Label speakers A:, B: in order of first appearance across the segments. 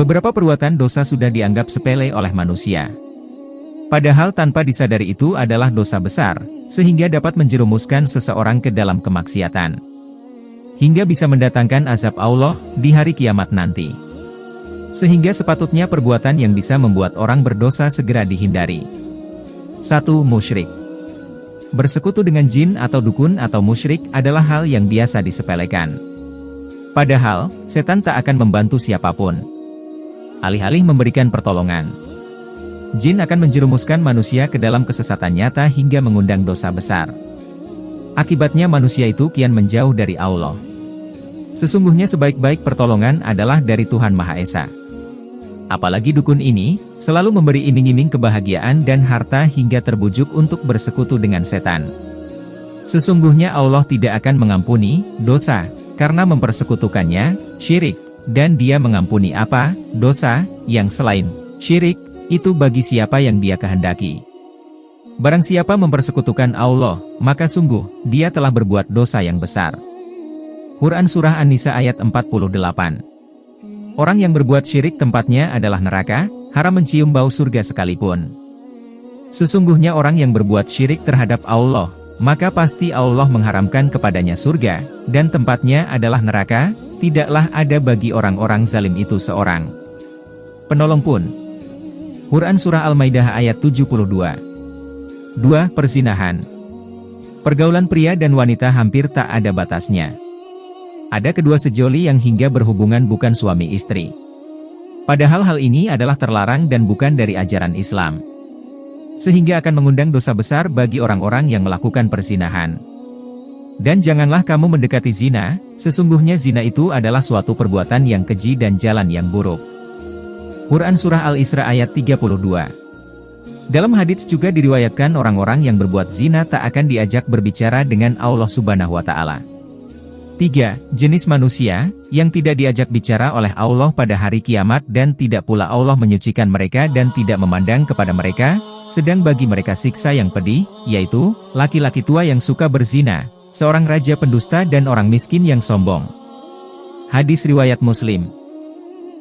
A: Beberapa perbuatan dosa sudah dianggap sepele oleh manusia. Padahal tanpa disadari itu adalah dosa besar, sehingga dapat menjerumuskan seseorang ke dalam kemaksiatan. Hingga bisa mendatangkan azab Allah di hari kiamat nanti. Sehingga sepatutnya perbuatan yang bisa membuat orang berdosa segera dihindari. 1. Musyrik. Bersekutu dengan jin atau dukun atau musyrik adalah hal yang biasa disepelekan. Padahal, setan tak akan membantu siapapun. Alih-alih memberikan pertolongan, jin akan menjerumuskan manusia ke dalam kesesatan nyata hingga mengundang dosa besar. Akibatnya manusia itu kian menjauh dari Allah. Sesungguhnya sebaik-baik pertolongan adalah dari Tuhan Maha Esa. Apalagi dukun ini, selalu memberi iming-iming kebahagiaan dan harta hingga terbujuk untuk bersekutu dengan setan. Sesungguhnya Allah tidak akan mengampuni dosa, karena mempersekutukannya, syirik. Dan Dia mengampuni apa? Dosa, yang selain syirik, itu bagi siapa yang Dia kehendaki. Barang siapa mempersekutukan Allah, maka sungguh, dia telah berbuat dosa yang besar. Quran Surah An-Nisa ayat 48. Orang yang berbuat syirik tempatnya adalah neraka, haram mencium bau surga sekalipun. Sesungguhnya orang yang berbuat syirik terhadap Allah, maka pasti Allah mengharamkan kepadanya surga, dan tempatnya adalah neraka, tidaklah ada bagi orang-orang zalim itu seorang penolong pun. Quran Surah Al-Maidah ayat 72. 2. Perzinahan. Pergaulan pria dan wanita hampir tak ada batasnya. Ada kedua sejoli yang hingga berhubungan bukan suami istri. Padahal hal ini adalah terlarang dan bukan dari ajaran Islam. Sehingga akan mengundang dosa besar bagi orang-orang yang melakukan perzinahan. Dan janganlah kamu mendekati zina, sesungguhnya zina itu adalah suatu perbuatan yang keji dan jalan yang buruk. Quran Surah Al-Isra ayat 32. Dalam hadits juga diriwayatkan orang-orang yang berbuat zina tak akan diajak berbicara dengan Allah Subhanahu wa Ta'ala. 3. Jenis manusia, yang tidak diajak bicara oleh Allah pada hari kiamat dan tidak pula Allah menyucikan mereka dan tidak memandang kepada mereka, sedang bagi mereka siksa yang pedih, yaitu, laki-laki tua yang suka berzina, seorang raja pendusta dan orang miskin yang sombong. Hadis riwayat Muslim.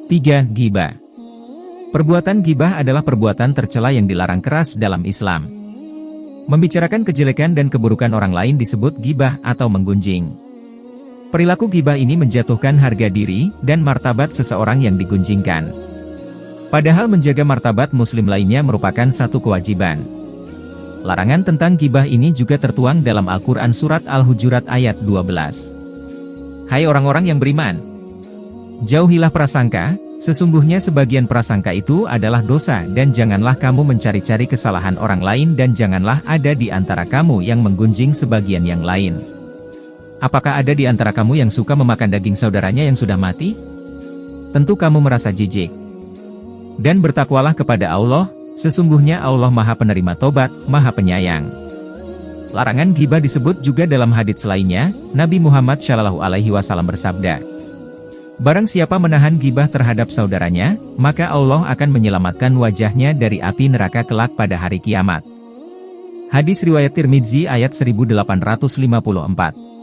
A: 3. Ghibah. Perbuatan ghibah adalah perbuatan tercela yang dilarang keras dalam Islam. Membicarakan kejelekan dan keburukan orang lain disebut ghibah atau menggunjing. Perilaku ghibah ini menjatuhkan harga diri dan martabat seseorang yang digunjingkan. Padahal menjaga martabat muslim lainnya merupakan satu kewajiban. Larangan tentang ghibah ini juga tertuang dalam Al-Quran Surat Al-Hujurat ayat 12. Hai orang-orang yang beriman! Jauhilah prasangka, sesungguhnya sebagian prasangka itu adalah dosa dan janganlah kamu mencari-cari kesalahan orang lain dan janganlah ada di antara kamu yang menggunjing sebagian yang lain. Apakah ada di antara kamu yang suka memakan daging saudaranya yang sudah mati? Tentu kamu merasa jijik. Dan bertakwalah kepada Allah, sesungguhnya Allah Maha Penerima Tobat, Maha Penyayang. Larangan ghibah disebut juga dalam hadits lainnya, Nabi Muhammad SAW bersabda, barang siapa menahan ghibah terhadap saudaranya, maka Allah akan menyelamatkan wajahnya dari api neraka kelak pada hari kiamat. Hadis riwayat Tirmidzi ayat 1854.